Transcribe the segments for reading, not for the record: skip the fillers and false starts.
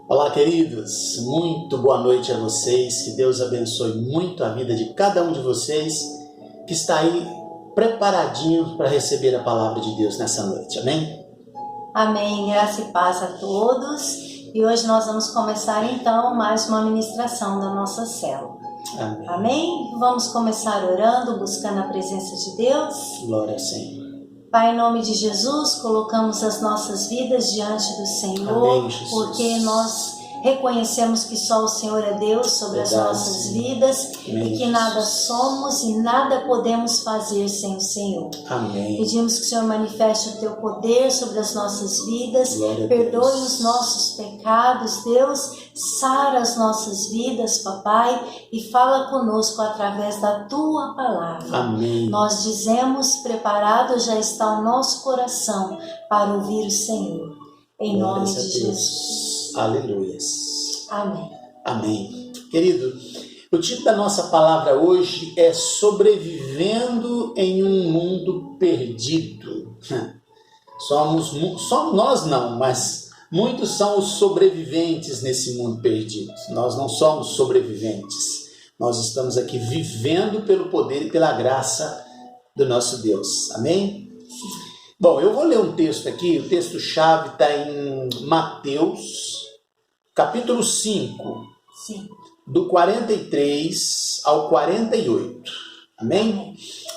Olá, queridos, muito boa noite a vocês, que Deus abençoe muito a vida de cada um de vocês que está aí preparadinho para receber a palavra de Deus nessa noite, amém? Amém, graça e paz a todos. E hoje nós vamos começar então mais uma ministração da nossa célula. Amém. Amém? Vamos começar orando, buscando a presença de Deus. Glória ao Senhor. Pai, em nome de Jesus, colocamos as nossas vidas diante do Senhor, Amém, Jesus. porque nós reconhecemos que só o Senhor é Deus sobre as nossas vidas. Amém, e que nada somos e nada podemos fazer sem o Senhor. Amém. Pedimos que o Senhor manifeste o teu poder sobre as nossas vidas, Glória a perdoe Deus. os nossos pecados, Deus, sara as nossas vidas, papai, e fala conosco através da tua palavra. Amém. Nós dizemos, preparado já está o nosso coração para ouvir o Senhor. Em nome Glórias a de Deus. Jesus. Aleluias. Amém. Amém. Querido, o título da nossa palavra hoje é Sobrevivendo em um Mundo Perdido. Só nós não, mas muitos são os sobreviventes nesse mundo perdido. Nós não somos sobreviventes. Nós estamos aqui vivendo pelo poder e pela graça do nosso Deus. Amém? Bom, eu vou ler um texto aqui, o texto-chave está em Mateus, capítulo 5, Sim. do 43 ao 48. Amém?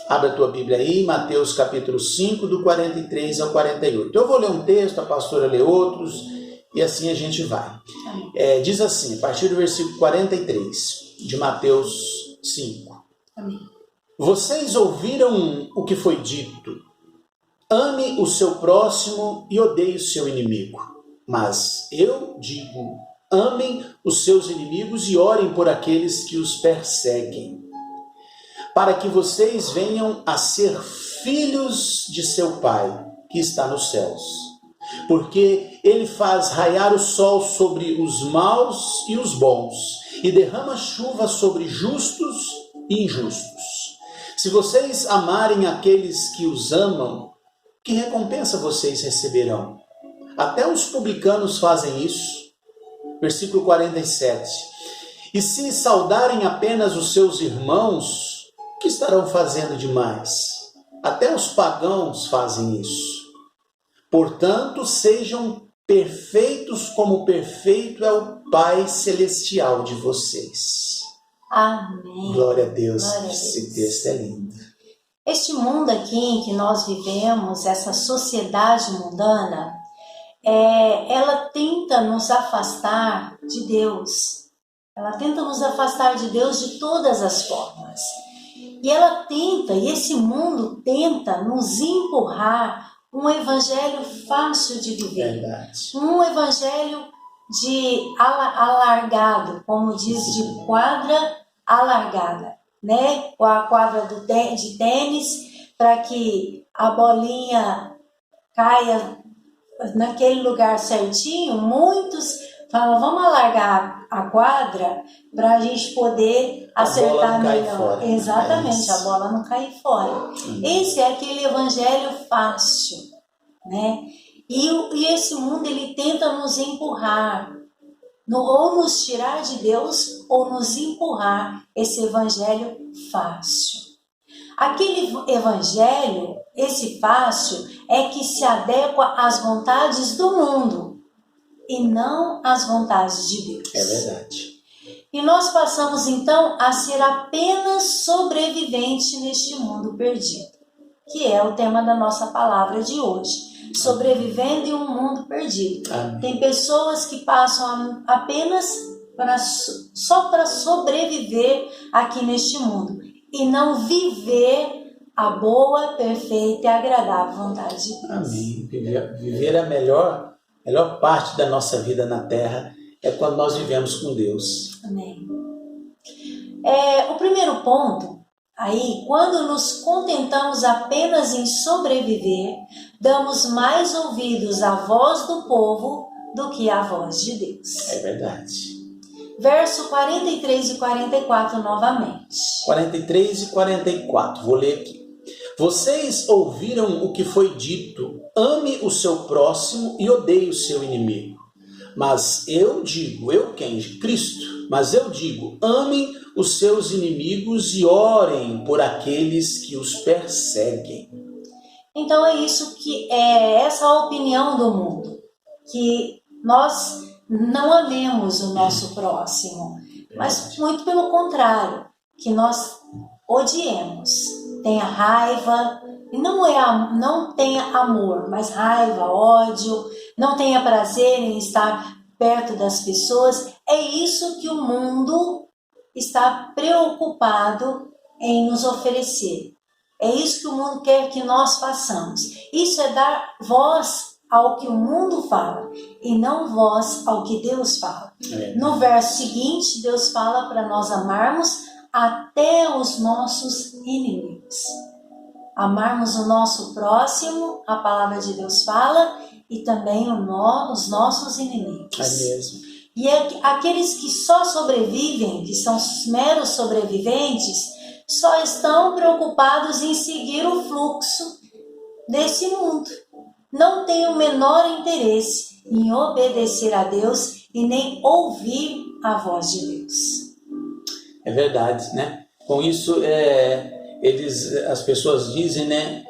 Abre a tua Bíblia aí, Mateus capítulo 5, do 43 ao 48. Eu vou ler um texto, a pastora lê outros, e assim a gente vai. Diz assim, a partir do versículo 43, de Mateus 5. Amém. Vocês ouviram o que foi dito: ame o seu próximo e odeie o seu inimigo. Mas eu digo, amem os seus inimigos e orem por aqueles que os perseguem, para que vocês venham a ser filhos de seu Pai, que está nos céus. Porque ele faz raiar o sol sobre os maus e os bons, e derrama chuva sobre justos e injustos. Se vocês amarem aqueles que os amam, que recompensa vocês receberão? Até os publicanos fazem isso. Versículo 47. E se saudarem apenas os seus irmãos, o que estarão fazendo demais? Até os pagãos fazem isso. Portanto, sejam perfeitos como perfeito é o Pai Celestial de vocês. Amém. Glória a Deus. Glória a Deus. Esse texto é lindo. Este mundo aqui em que nós vivemos, essa sociedade mundana, ela tenta nos afastar de Deus. Ela tenta nos afastar de Deus de todas as formas. E ela tenta, e esse mundo tenta nos empurrar um evangelho fácil de viver. Verdade. Um evangelho de alargado, como diz, de quadra alargada. Né? Com a quadra de tênis, para que a bolinha caia naquele lugar certinho. Muitos falam, vamos alargar a quadra para a gente poder acertar melhor. Fora. Exatamente, a bola não cair fora. Esse é aquele evangelho fácil, né? E esse mundo, ele tenta nos empurrar, ou nos tirar de Deus, ou nos empurrar esse evangelho fácil. Aquele evangelho, esse fácil, é que se adequa às vontades do mundo e não às vontades de Deus. É verdade. E nós passamos então a ser apenas sobrevivente neste mundo perdido, que é o tema da nossa palavra de hoje. Sobrevivendo em um mundo perdido. Amém. Tem pessoas que passam apenas só para sobreviver aqui neste mundo e não viver a boa, perfeita e agradável vontade de Deus. Amém. Viver a melhor parte da nossa vida na terra é quando nós vivemos com Deus. Amém. O primeiro ponto, aí, quando nos contentamos apenas em sobreviver, damos mais ouvidos à voz do povo do que à voz de Deus. É verdade. Verso 43 e 44 novamente. 43 e 44, vou ler aqui. Vocês ouviram o que foi dito: ame o seu próximo e odeie o seu inimigo. Mas eu digo, eu quem? Cristo. Mas eu digo, amem os seus inimigos e orem por aqueles que os perseguem. Então é isso que é essa a opinião do mundo, que nós não amemos o nosso próximo, mas muito pelo contrário, que nós odiemos, tenha raiva, não tenha amor, mas raiva, ódio, não tenha prazer em estar perto das pessoas. É isso que o mundo está preocupado em nos oferecer. É isso que o mundo quer que nós façamos. Isso é dar voz ao que o mundo fala e não voz ao que Deus fala. No verso seguinte, Deus fala para nós amarmos até os nossos inimigos. Amarmos o nosso próximo, a palavra de Deus fala, e também os nossos inimigos. É mesmo. E aqueles que só sobrevivem, que são meros sobreviventes, só estão preocupados em seguir o fluxo desse mundo. Não têm o menor interesse em obedecer a Deus e nem ouvir a voz de Deus. É verdade, né? Com isso, as pessoas dizem, né,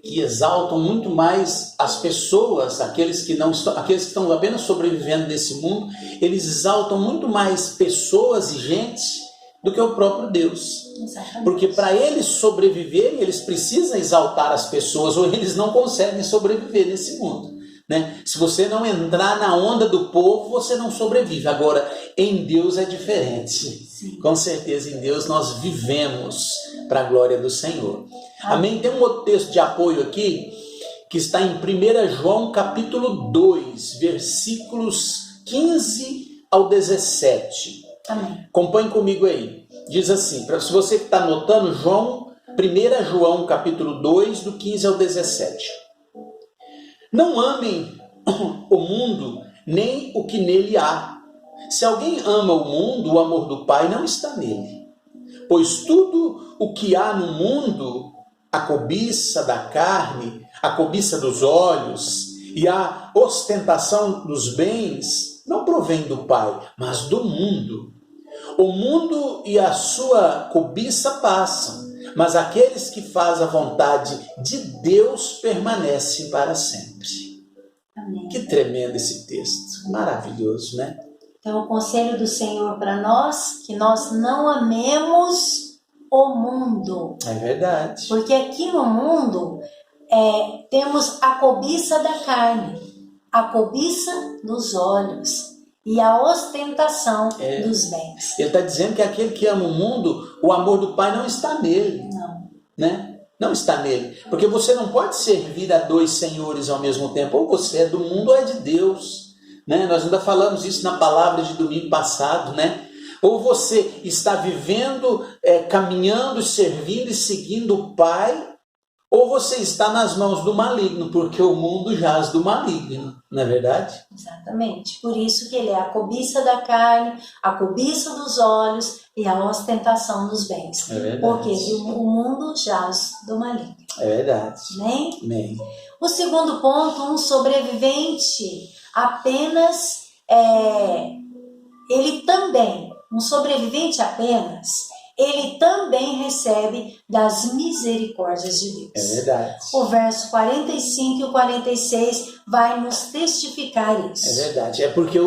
que exaltam muito mais as pessoas, aqueles que estão apenas sobrevivendo nesse mundo, eles exaltam muito mais pessoas e gente do que o próprio Deus. Exatamente. Porque para eles sobreviverem, eles precisam exaltar as pessoas, ou eles não conseguem sobreviver nesse mundo, né? Se você não entrar na onda do povo, você não sobrevive. Agora, em Deus é diferente. Sim. Com certeza, em Deus nós vivemos para a glória do Senhor. Amém? Tem um outro texto de apoio aqui, que está em 1 João capítulo 2, versículos 15 ao 17. Amém. Acompanhe comigo aí. Diz assim, se você que está anotando, 1 João capítulo 2, do 15 ao 17. Não amem o mundo, nem o que nele há. Se alguém ama o mundo, o amor do Pai não está nele. Pois tudo o que há no mundo, a cobiça da carne, a cobiça dos olhos e a ostentação dos bens, não provém do Pai, mas do mundo. O mundo e a sua cobiça passam, mas aqueles que fazem a vontade de Deus permanecem para sempre. Amém. Que tremendo esse texto, maravilhoso, né? Então, o conselho do Senhor para nós, que nós não amemos o mundo. É verdade. Porque aqui no mundo temos a cobiça da carne, a cobiça dos olhos e a ostentação dos bens. Ele está dizendo que aquele que ama o mundo, o amor do Pai não está nele. Não. Né? Não está nele. Porque você não pode servir a dois senhores ao mesmo tempo. Ou você é do mundo ou é de Deus. Né? Nós ainda falamos isso na palavra de domingo passado, né? Ou você está vivendo, caminhando, servindo e seguindo o Pai, ou você está nas mãos do maligno, porque o mundo jaz do maligno, não é verdade? Exatamente. Por isso que ele é a cobiça da carne, a cobiça dos olhos e a ostentação dos bens. É verdade. Porque o mundo jaz do maligno. É verdade. Amém? Amém. O segundo ponto, um sobrevivente apenas, um sobrevivente apenas, ele também recebe das misericórdias de Deus. É verdade. O verso 45 e o 46 vai nos testificar isso. É verdade. É porque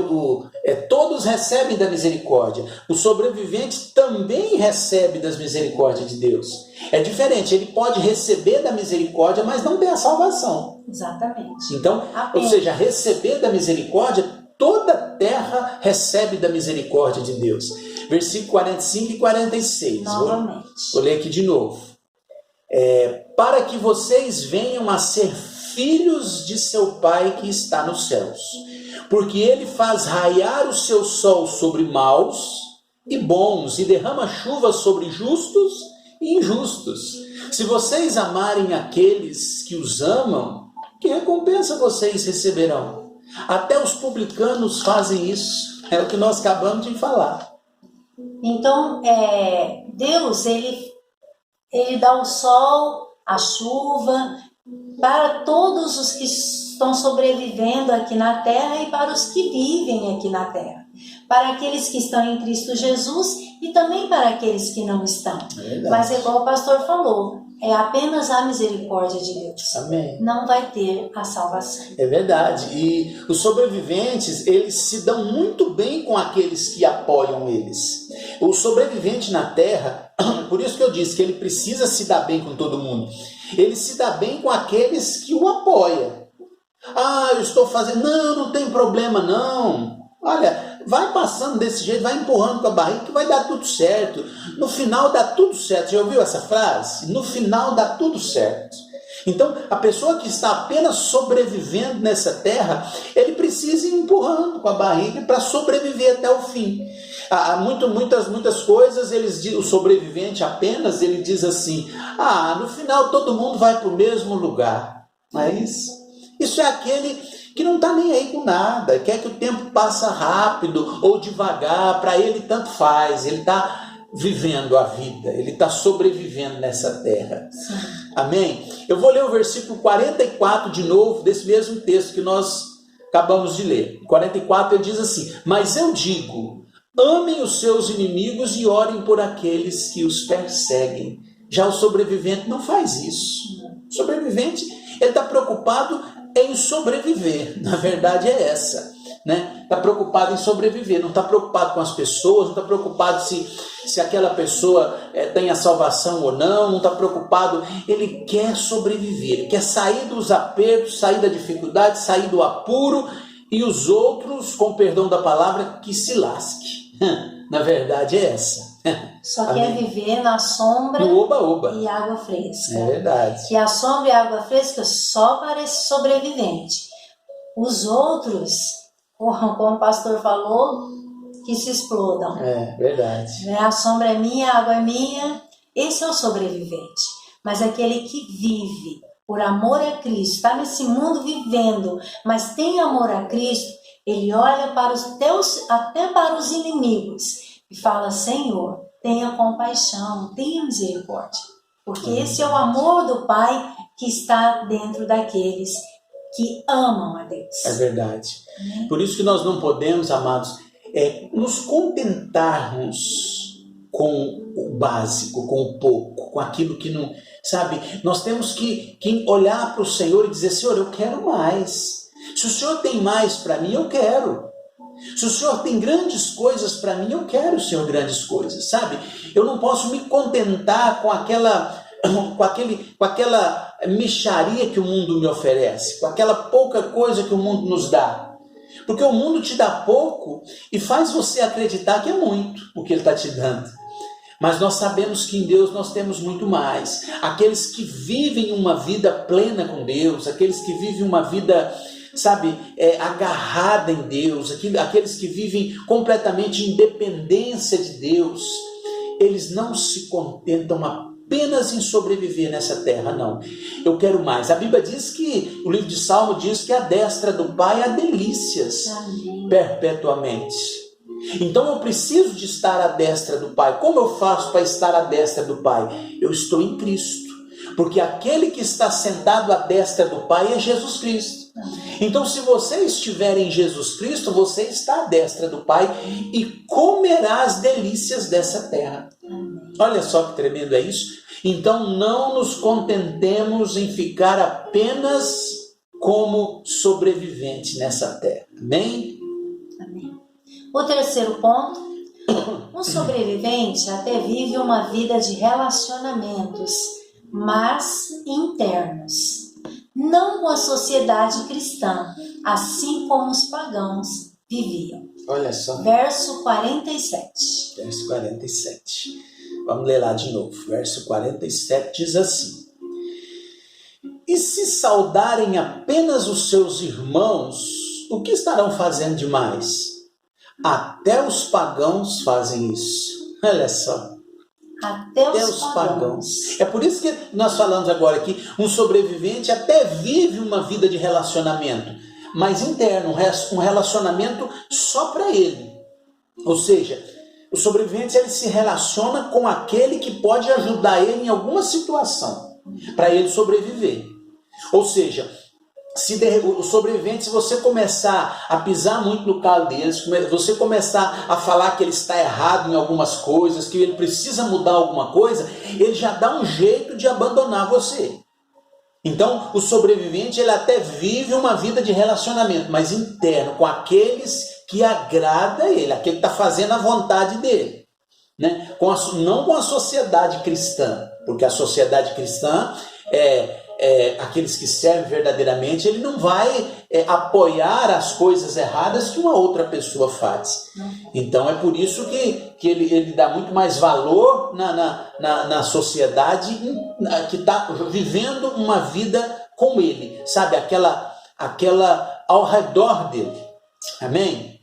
todos recebem da misericórdia. O sobrevivente também recebe das misericórdias de Deus. É diferente. Ele pode receber da misericórdia, mas não tem a salvação. Exatamente. Então, ou seja, receber da misericórdia, toda a terra recebe da misericórdia de Deus. Versículo 45 e 46. Novamente. Vou ler aqui de novo. Para que vocês venham a ser filhos de seu Pai que está nos céus. Porque ele faz raiar o seu sol sobre maus e bons, e derrama chuva sobre justos e injustos. Se vocês amarem aqueles que os amam, que recompensa vocês receberão? Até os publicanos fazem isso. É o que nós acabamos de falar. Então, Deus, ele dá o sol, a chuva, para todos os que estão sobrevivendo aqui na terra e para os que vivem aqui na terra. Para aqueles que estão em Cristo Jesus e também para aqueles que não estão. Mas é igual o pastor falou, é apenas a misericórdia de Deus. Amém. Não vai ter a salvação. É verdade. E os sobreviventes, eles se dão muito bem com aqueles que apoiam eles. O sobrevivente na terra, por isso que eu disse que ele precisa se dar bem com todo mundo. Ele se dá bem com aqueles que o apoiam. Ah, eu estou fazendo... Não tem problema não. Olha, vai passando desse jeito, vai empurrando com a barriga que vai dar tudo certo. No final dá tudo certo. Já ouviu essa frase? No final dá tudo certo. Então, a pessoa que está apenas sobrevivendo nessa terra, ele precisa ir empurrando com a barriga para sobreviver até o fim. Há muitas coisas, o sobrevivente apenas, ele diz assim, no final todo mundo vai para o mesmo lugar. Não é isso? Isso é aquele que não está nem aí com nada, quer que o tempo passe rápido ou devagar, para ele tanto faz, ele está vivendo a vida, ele está sobrevivendo nessa terra. Sim. Amém? Eu vou ler o versículo 44 de novo, desse mesmo texto que nós acabamos de ler. 44 ele diz assim, mas eu digo, amem os seus inimigos e orem por aqueles que os perseguem. Já o sobrevivente não faz isso. O sobrevivente, ele está preocupado em sobreviver. Na verdade é essa. Está preocupado em sobreviver, não está preocupado com as pessoas, não está preocupado se aquela pessoa tem a salvação ou não está preocupado, ele quer sobreviver, ele quer sair dos apertos, sair da dificuldade, sair do apuro, e os outros, com perdão da palavra, que se lasque. Na verdade é essa. Só quer viver na sombra no oba-oba e água fresca. É verdade. E a sombra e a água fresca só para esse sobrevivente. Os outros, como o pastor falou, que se explodam. É verdade. A sombra é minha, a água é minha. Esse é o sobrevivente. Mas aquele que vive por amor a Cristo, está nesse mundo vivendo, mas tem amor a Cristo, ele olha para até para os inimigos e fala, Senhor, tenha compaixão, tenha misericórdia. Porque esse é o amor do Pai que está dentro daqueles que amam a Deus. É verdade. Por isso que nós não podemos, amados, nos contentarmos com o básico, com o pouco, com aquilo que não... Sabe, nós temos que olhar para o Senhor e dizer, Senhor, eu quero mais. Se o Senhor tem mais para mim, eu quero. Se o Senhor tem grandes coisas para mim, eu quero, Senhor, grandes coisas, sabe? Eu não posso me contentar com aquela mixaria que o mundo me oferece, com aquela pouca coisa que o mundo nos dá. Porque o mundo te dá pouco e faz você acreditar que é muito o que ele está te dando. Mas nós sabemos que em Deus nós temos muito mais. Aqueles que vivem uma vida plena com Deus, aqueles que vivem uma vida, sabe, agarrada em Deus, aqueles que vivem completamente em dependência de Deus, eles não se contentam apenas em sobreviver nessa terra, não. Eu quero mais. A Bíblia diz que, o livro de Salmo diz que a destra do Pai há delícias perpetuamente. Então eu preciso de estar à destra do Pai. Como eu faço para estar à destra do Pai? Eu estou em Cristo. Porque aquele que está sentado à destra do Pai é Jesus Cristo. Então se você estiver em Jesus Cristo, você está à destra do Pai e comerá as delícias dessa terra. Olha só que tremendo é isso. Então não nos contentemos em ficar apenas como sobrevivente nessa terra. Amém? Amém. O terceiro ponto, um sobrevivente até vive uma vida de relacionamentos, mas internos, não com a sociedade cristã, assim como os pagãos viviam. Olha só. Verso 47. Verso 47. Vamos ler lá de novo. Verso 47 diz assim: E se saudarem apenas os seus irmãos, o que estarão fazendo demais? Até os pagãos fazem isso. Olha só. Até os pagãos. É por isso que nós falamos agora aqui, um sobrevivente até vive uma vida de relacionamento, mas interno, um relacionamento só para ele. Ou seja, o sobrevivente ele se relaciona com aquele que pode ajudar ele em alguma situação, para ele sobreviver. Ou seja, os sobreviventes, se você começar a pisar muito no calo deles, você começar a falar que ele está errado em algumas coisas, que ele precisa mudar alguma coisa, ele já dá um jeito de abandonar você. Então, o sobrevivente, ele até vive uma vida de relacionamento, mas interno, com aqueles que agrada ele, aquele que está fazendo a vontade dele. Né? Não com a sociedade cristã, porque a sociedade cristã aqueles que servem verdadeiramente, ele não vai apoiar as coisas erradas que uma outra pessoa faz. Então é por isso que ele dá muito mais valor na sociedade que está vivendo uma vida com ele, sabe? Aquela ao redor dele. Amém?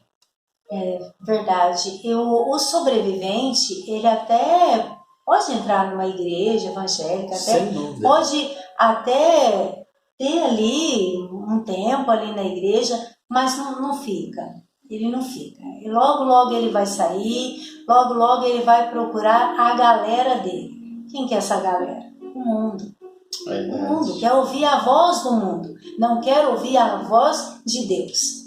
É verdade. O sobrevivente, ele até pode entrar numa igreja evangélica, pode até ter ali um tempo ali na igreja, mas não fica. Ele não fica. E logo ele vai sair, logo ele vai procurar a galera dele. Quem que é essa galera? O mundo. O mundo quer ouvir a voz do mundo, não quer ouvir a voz de Deus.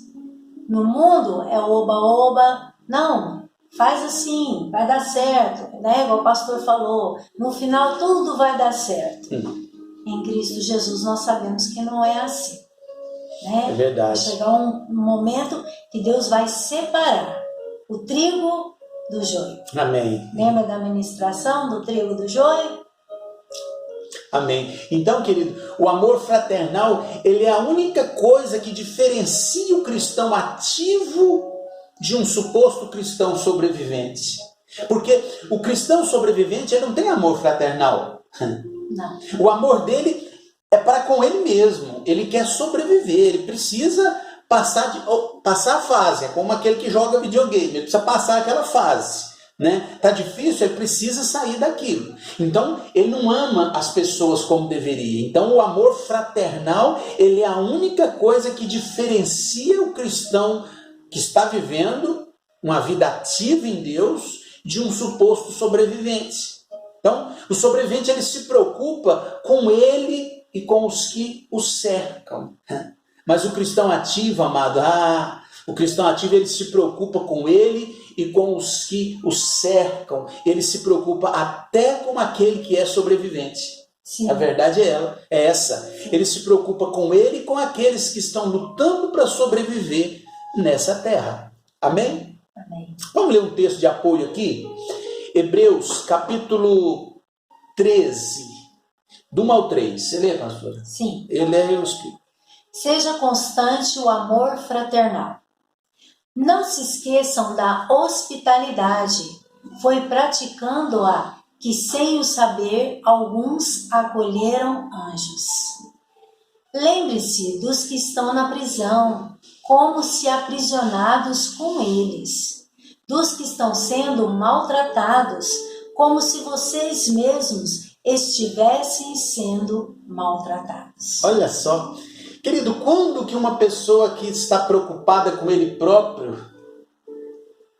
No mundo é oba-oba, não. Faz assim, vai dar certo, né? Igual o pastor falou, no final tudo vai dar certo. Em Cristo Jesus nós sabemos que não é assim. Né? É verdade. Vai chegar um momento que Deus vai separar o trigo do joio. Amém. Lembra da ministração do trigo do joio? Amém. Então, querido, o amor fraternal, ele é a única coisa que diferencia o cristão ativo de um suposto cristão sobrevivente. Porque o cristão sobrevivente, ele não tem amor fraternal. Não. O amor dele é para com ele mesmo. Ele quer sobreviver, ele precisa passar a fase. É como aquele que joga videogame, ele precisa passar aquela fase. Né? Tá difícil, ele precisa sair daquilo. Então, ele não ama as pessoas como deveria. Então, o amor fraternal, ele é a única coisa que diferencia o cristão que está vivendo uma vida ativa em Deus de um suposto sobrevivente. Então, o sobrevivente, ele se preocupa com ele e com os que o cercam. Mas o cristão ativo, amado, o cristão ativo, ele se preocupa com ele e com os que o cercam. Ele se preocupa até com aquele que é sobrevivente. Sim. A verdade é essa. Ele se preocupa com ele e com aqueles que estão lutando para sobreviver nessa terra. Amém? Amém. Vamos ler um texto de apoio aqui? Hebreus, capítulo 13, do 1 ao 3. Você lê, pastora? Sim. Eu leio e eu explico. Seja constante o amor fraternal. Não se esqueçam da hospitalidade. Foi praticando-a que, sem o saber, alguns acolheram anjos. Lembre-se dos que estão na prisão, como se aprisionados com eles. Dos que estão sendo maltratados, como se vocês mesmos estivessem sendo maltratados. Olha só. Querido, quando que uma pessoa que está preocupada com ele próprio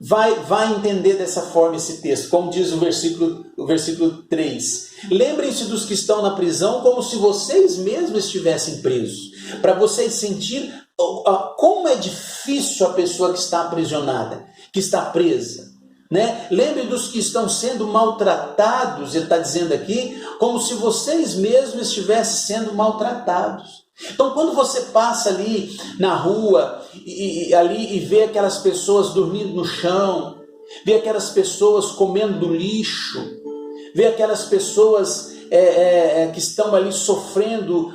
vai entender dessa forma esse texto? Como diz o versículo 3. Lembrem-se dos que estão na prisão como se vocês mesmos estivessem presos. Para vocês sentirem como é difícil a pessoa que está aprisionada, que está presa. Né? Lembre dos que estão sendo maltratados, ele está dizendo aqui, como se vocês mesmos estivessem sendo maltratados. Então, quando você passa ali na rua e vê aquelas pessoas dormindo no chão, vê aquelas pessoas comendo do lixo, vê aquelas pessoas que estão ali sofrendo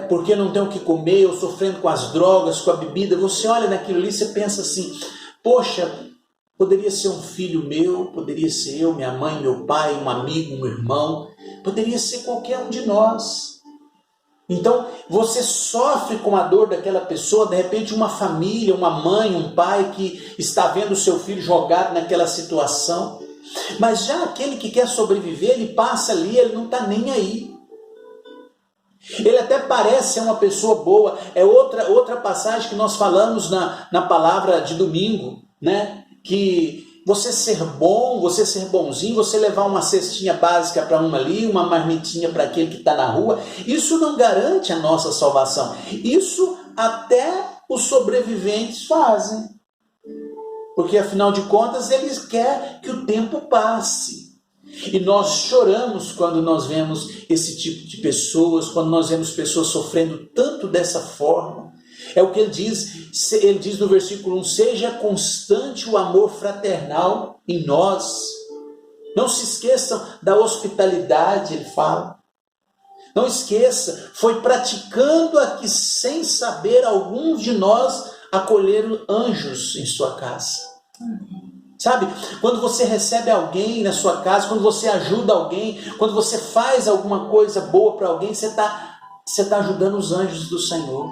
porque não tem o que comer, ou sofrendo com as drogas, com a bebida, você olha naquilo ali e você pensa assim, poxa, poderia ser um filho meu, poderia ser eu, minha mãe, meu pai, um amigo, um irmão, poderia ser qualquer um de nós. Então, você sofre com a dor daquela pessoa, de repente uma família, uma mãe, um pai que está vendo o seu filho jogado naquela situação. Mas já aquele que quer sobreviver, ele passa ali, ele não está nem aí. Ele até parece ser uma pessoa boa. É outra passagem que nós falamos na palavra de domingo, né? Que você ser bom, você ser bonzinho, você levar uma cestinha básica para uma ali, uma marmitinha para aquele que está na rua, isso não garante a nossa salvação. Isso até os sobreviventes fazem. Porque afinal de contas eles querem que o tempo passe. E nós choramos quando nós vemos esse tipo de pessoas, quando nós vemos pessoas sofrendo tanto dessa forma. É o que ele diz no versículo 1, seja constante o amor fraternal em nós. Não se esqueçam da hospitalidade, ele fala. Não esqueça, foi praticando aqui sem saber alguns de nós acolheram anjos em sua casa. Sabe, quando você recebe alguém na sua casa, quando você ajuda alguém, quando você faz alguma coisa boa para alguém, você tá ajudando os anjos do Senhor.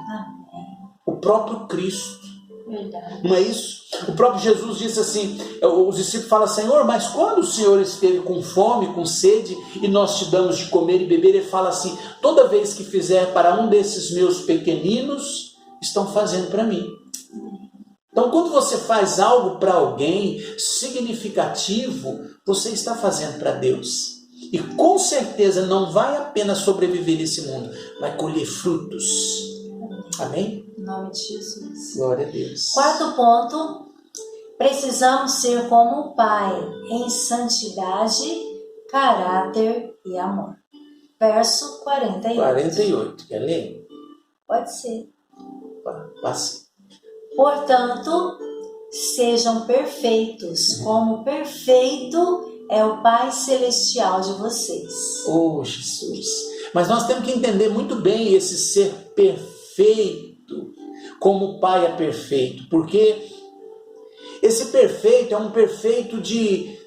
O próprio Cristo. Verdade. Não é isso? O próprio Jesus disse assim, os discípulos falam, Senhor, mas quando o Senhor esteve com fome, com sede, e nós te damos de comer e beber, ele fala assim, toda vez que fizer para um desses meus pequeninos, estão fazendo para mim. Então, quando você faz algo para alguém significativo, você está fazendo para Deus. E com certeza não vai apenas sobreviver nesse mundo, vai colher frutos. Amém? Em nome de Jesus. Glória a Deus. Quarto ponto, precisamos ser como o Pai, em santidade, caráter e amor. Verso 48. 48, quer ler? Pode ser. Passe. Portanto, sejam perfeitos, como perfeito é o Pai Celestial de vocês. Oh, Jesus! Mas nós temos que entender muito bem esse ser perfeito, como o Pai é perfeito, porque esse perfeito é um perfeito de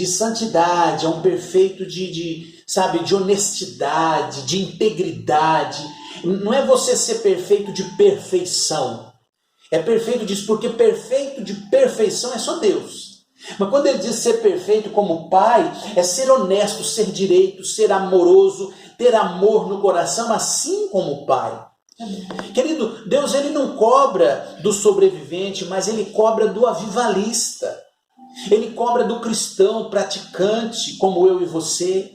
santidade, é um perfeito de honestidade, de integridade. Não é você ser perfeito de perfeição. É perfeito disso, porque perfeito de perfeição é só Deus. Mas quando ele diz ser perfeito como Pai, é ser honesto, ser direito, ser amoroso, ter amor no coração, assim como o Pai. Querido, Deus ele não cobra do sobrevivente, mas ele cobra do avivalista. Ele cobra do cristão praticante, como eu e você.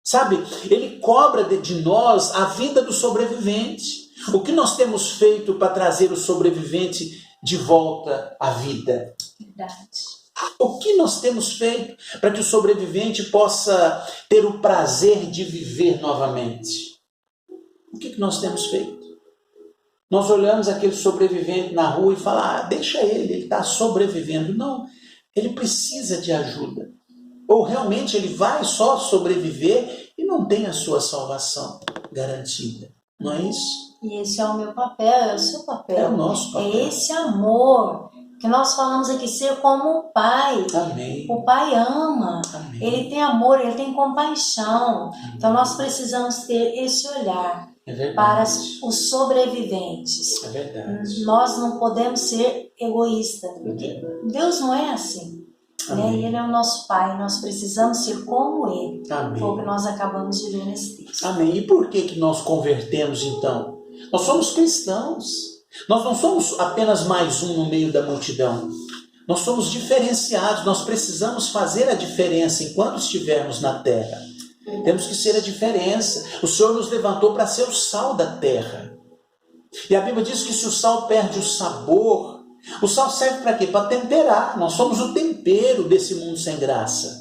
Sabe, ele cobra de nós a vida do sobrevivente. O que nós temos feito para trazer o sobrevivente de volta à vida? Verdade. O que nós temos feito para que o sobrevivente possa ter o prazer de viver novamente? O que nós temos feito? Nós olhamos aquele sobrevivente na rua e falamos, deixa ele está sobrevivendo. Não, ele precisa de ajuda. Ou realmente ele vai só sobreviver e não tem a sua salvação garantida. Não é isso? E esse é o meu papel, é o seu papel. É o nosso papel. É esse amor que nós falamos aqui, ser como o Pai. Amém. O Pai ama. Amém. Ele tem amor, ele tem compaixão. Amém. Então nós precisamos ter esse olhar para os sobreviventes. É verdade. Nós não podemos ser egoístas, porque Deus não é assim. Né? Ele é o nosso Pai, nós precisamos ser como Ele. Amém. Foi o que nós acabamos de ver nesse texto. Amém. E por que nós convertemos então? Nós somos cristãos. Nós não somos apenas mais um no meio da multidão. Nós somos diferenciados. Nós precisamos fazer a diferença enquanto estivermos na terra. Temos que ser a diferença. O Senhor nos levantou para ser o sal da terra. E a Bíblia diz que se o sal perde o sabor, o sal serve para quê? Para temperar. Nós somos o tempero desse mundo sem graça.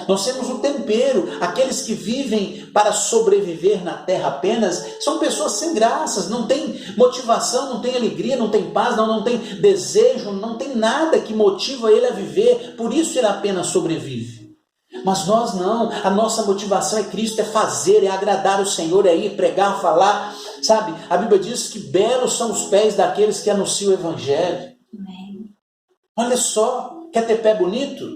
Nós temos o tempero. Aqueles que vivem para sobreviver na terra apenas são pessoas sem graças, não tem motivação, não tem alegria, não tem paz, não tem desejo, não tem nada que motiva ele a viver, por isso ele apenas sobrevive. Mas nós não, a nossa motivação é Cristo, é fazer, é agradar o Senhor, é ir pregar, falar, sabe? A Bíblia diz que belos são os pés daqueles que anunciam o Evangelho. Amém. Olha só, quer ter pé bonito?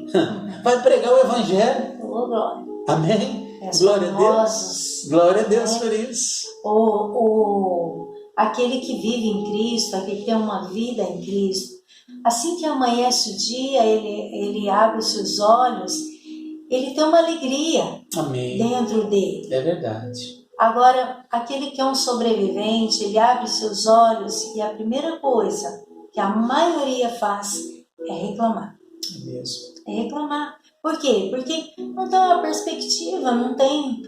Vai pregar o Evangelho. Oh, glória. Amém? Glória a Deus. Glória a Deus por isso. Aquele que vive em Cristo, aquele que tem uma vida em Cristo, assim que amanhece o dia, ele abre os seus olhos, ele tem uma alegria. Amém. Dentro dele. É verdade. Agora, aquele que é um sobrevivente, ele abre os seus olhos e a primeira coisa que a maioria faz é reclamar. Mesmo. É reclamar. Por quê? Porque não tem uma perspectiva, não tem...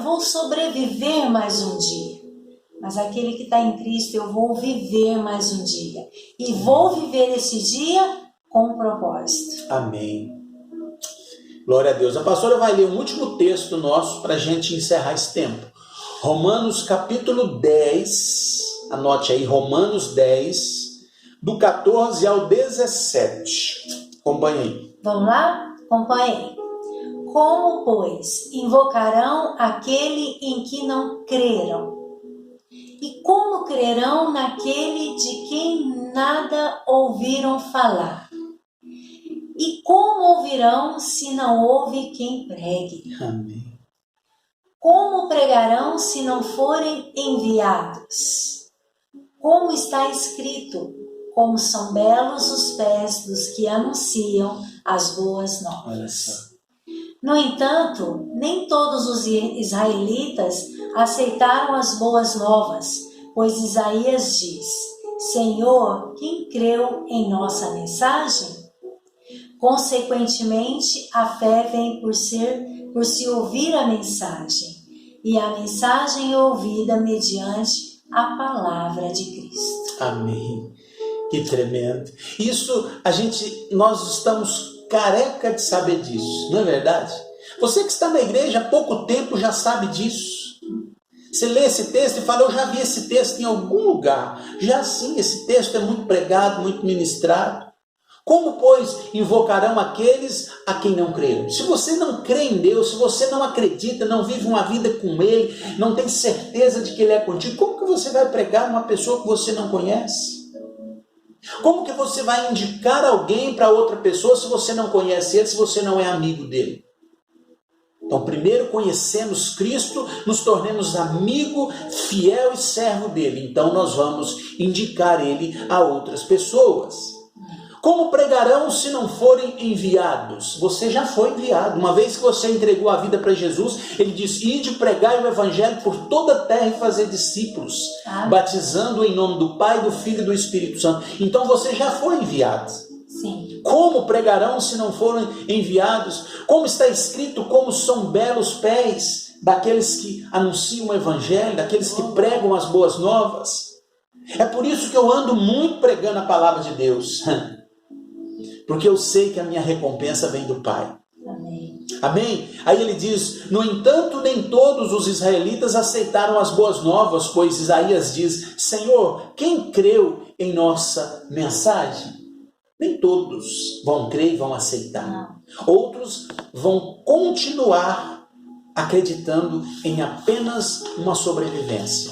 vou sobreviver mais um dia. Mas aquele que está em Cristo, eu vou viver mais um dia. E vou viver esse dia com um propósito. Amém. Glória a Deus. A pastora vai ler um último texto nosso para a gente encerrar esse tempo. Romanos capítulo 10. Anote aí, Romanos 10, do 14 ao 17. Acompanhe aí. Vamos lá? Acompanhe. Como, pois, invocarão aquele em que não creram? E como crerão naquele de quem nada ouviram falar? E como ouvirão se não houve quem pregue? Amém. Como pregarão se não forem enviados? Como está escrito, como são belos os pés dos que anunciam as boas novas. Olha só. No entanto, nem todos os israelitas aceitaram as boas novas, pois Isaías diz: Senhor, quem creu em nossa mensagem? Consequentemente, a fé vem por se ouvir a mensagem, e a mensagem é ouvida mediante a palavra de Cristo. Amém. Que tremendo. Isso, nós estamos careca de saber disso, não é verdade? Você que está na igreja há pouco tempo já sabe disso. Você lê esse texto e fala, eu já vi esse texto em algum lugar. Já sim, esse texto é muito pregado, muito ministrado. Como, pois, invocarão aqueles a quem não creram? Se você não crê em Deus, se você não acredita, não vive uma vida com Ele, não tem certeza de que Ele é contigo, como que você vai pregar uma pessoa que você não conhece? Como que você vai indicar alguém para outra pessoa se você não conhece Ele, se você não é amigo dele? Então, primeiro conhecemos Cristo, nos tornemos amigo, fiel e servo dele. Então, nós vamos indicar Ele a outras pessoas. Como pregarão se não forem enviados? Você já foi enviado. Uma vez que você entregou a vida para Jesus, ele diz, ide pregai o evangelho por toda a terra e fazer discípulos, batizando em nome do Pai, do Filho e do Espírito Santo. Então você já foi enviado. Sim. Como pregarão se não forem enviados? Como está escrito, como são belos pés daqueles que anunciam o evangelho, daqueles que pregam as boas novas. É por isso que eu ando muito pregando a palavra de Deus. Porque eu sei que a minha recompensa vem do Pai. Amém. Amém? Aí ele diz, no entanto, nem todos os israelitas aceitaram as boas novas, pois Isaías diz, Senhor, quem creu em nossa mensagem? Nem todos vão crer e vão aceitar. Não. Outros vão continuar acreditando em apenas uma sobrevivência.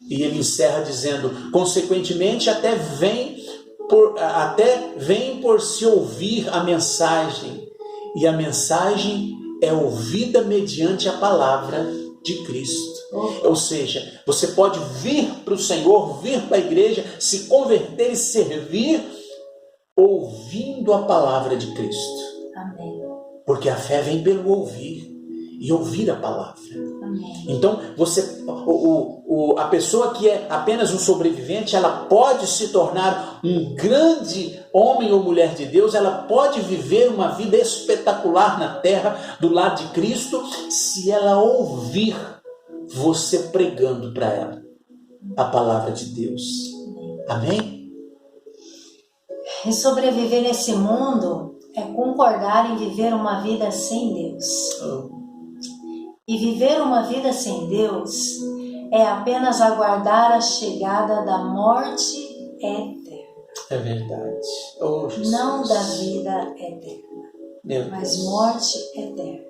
E ele encerra dizendo, consequentemente, até vem por se ouvir a mensagem, e a mensagem é ouvida mediante a palavra de Cristo. Ou seja, você pode vir para o Senhor, vir para a igreja, se converter e servir, ouvindo a palavra de Cristo. Amém. Porque a fé vem pelo ouvir, e ouvir a palavra. Amém. Então, a pessoa que é apenas um sobrevivente, ela pode se tornar um grande homem ou mulher de Deus, ela pode viver uma vida espetacular na terra, do lado de Cristo, se ela ouvir você pregando para ela a palavra de Deus. Amém? E sobreviver nesse mundo é concordar em viver uma vida sem Deus. E viver uma vida sem Deus é apenas aguardar a chegada da morte eterna. É verdade. Não da vida eterna, mas morte eterna.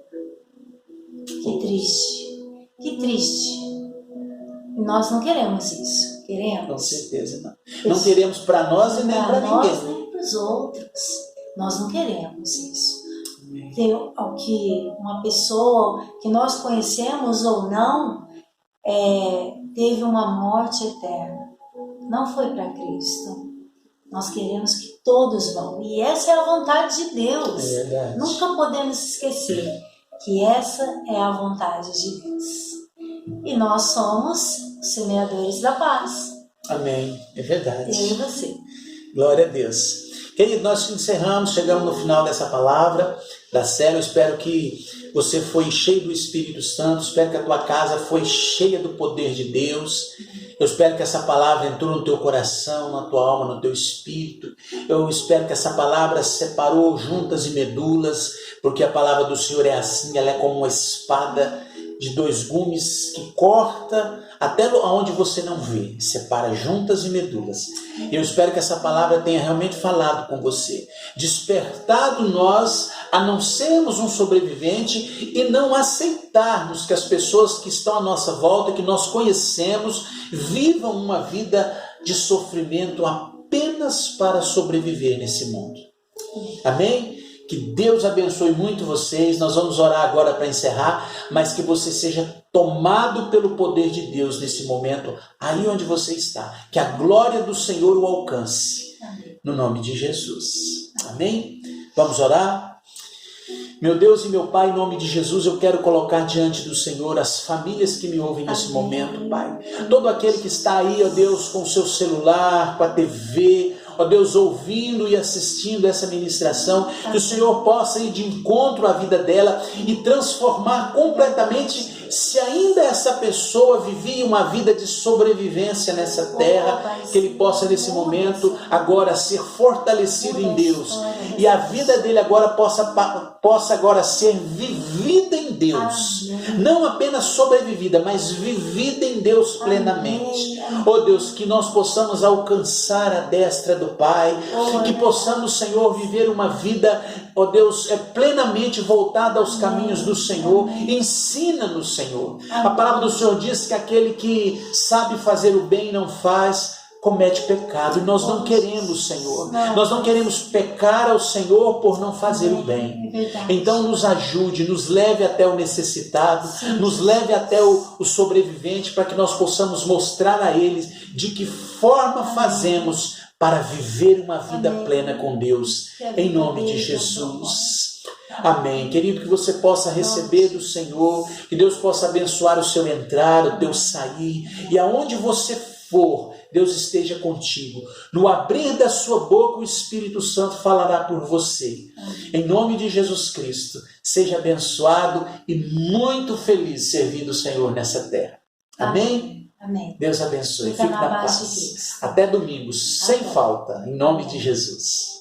Que triste. Que triste. Nós não queremos isso. Queremos? Com certeza não. Não queremos para nós e nem para ninguém. Para nós nem para os outros. Nós não queremos isso. Ter que uma pessoa que nós conhecemos ou não teve uma morte eterna. Não foi para Cristo. Nós queremos que todos vão. E essa é a vontade de Deus. É verdade. Nunca podemos esquecer que essa é a vontade de Deus. E nós somos os semeadores da paz. Amém. É verdade. Eu e você. Glória a Deus. Querido, nós encerramos, chegamos no final dessa palavra da série. Eu espero que você foi cheio do Espírito Santo, espero que a tua casa foi cheia do poder de Deus. Eu espero que essa palavra entrou no teu coração, na tua alma, no teu espírito. Eu espero que essa palavra separou juntas e medulas, porque a palavra do Senhor é assim, ela é como uma espada de 2 gumes que corta até onde você não vê, separa juntas e medulas. Eu espero que essa palavra tenha realmente falado com você, despertado nós a não sermos um sobrevivente e não aceitarmos que as pessoas que estão à nossa volta, que nós conhecemos, vivam uma vida de sofrimento apenas para sobreviver nesse mundo. Amém? Que Deus abençoe muito vocês. Nós vamos orar agora para encerrar, mas que você seja tomado pelo poder de Deus nesse momento, aí onde você está. Que a glória do Senhor o alcance. No nome de Jesus. Amém? Vamos orar? Meu Deus e meu Pai, em nome de Jesus, eu quero colocar diante do Senhor as famílias que me ouvem nesse momento, Pai. Todo aquele que está aí, ó Deus, com o seu celular, com a TV, ó Deus, ouvindo e assistindo essa ministração, que o Senhor possa ir de encontro à vida dela e transformar completamente, se ainda essa pessoa vivia uma vida de sobrevivência nessa terra, que ele possa nesse momento agora ser fortalecido em Deus e a vida dele agora possa agora ser vivida em Deus, não apenas sobrevivida, mas vivida em Deus plenamente. Oh Deus, que nós possamos alcançar a destra do Pai, que possamos, Senhor, viver uma vida, ó Deus, plenamente voltada aos caminhos do Senhor. Ensina-nos, Senhor. A palavra do Senhor diz que aquele que sabe fazer o bem e não faz, comete pecado. E nós não queremos, Senhor. Nós não queremos pecar ao Senhor por não fazer o bem. Então nos ajude, nos leve até o necessitado, nos leve até o sobrevivente, para que nós possamos mostrar a eles de que forma fazemos para viver uma vida plena com Deus, em nome de Jesus. Amém. Querido, que você possa receber do Senhor, que Deus possa abençoar o seu entrar, o teu sair, e aonde você for, Deus esteja contigo. No abrir da sua boca, o Espírito Santo falará por você. Em nome de Jesus Cristo, seja abençoado e muito feliz servindo o Senhor nessa terra. Amém? Amém. Deus abençoe. Fique na paz. Até domingo, sem falta, em nome de Jesus.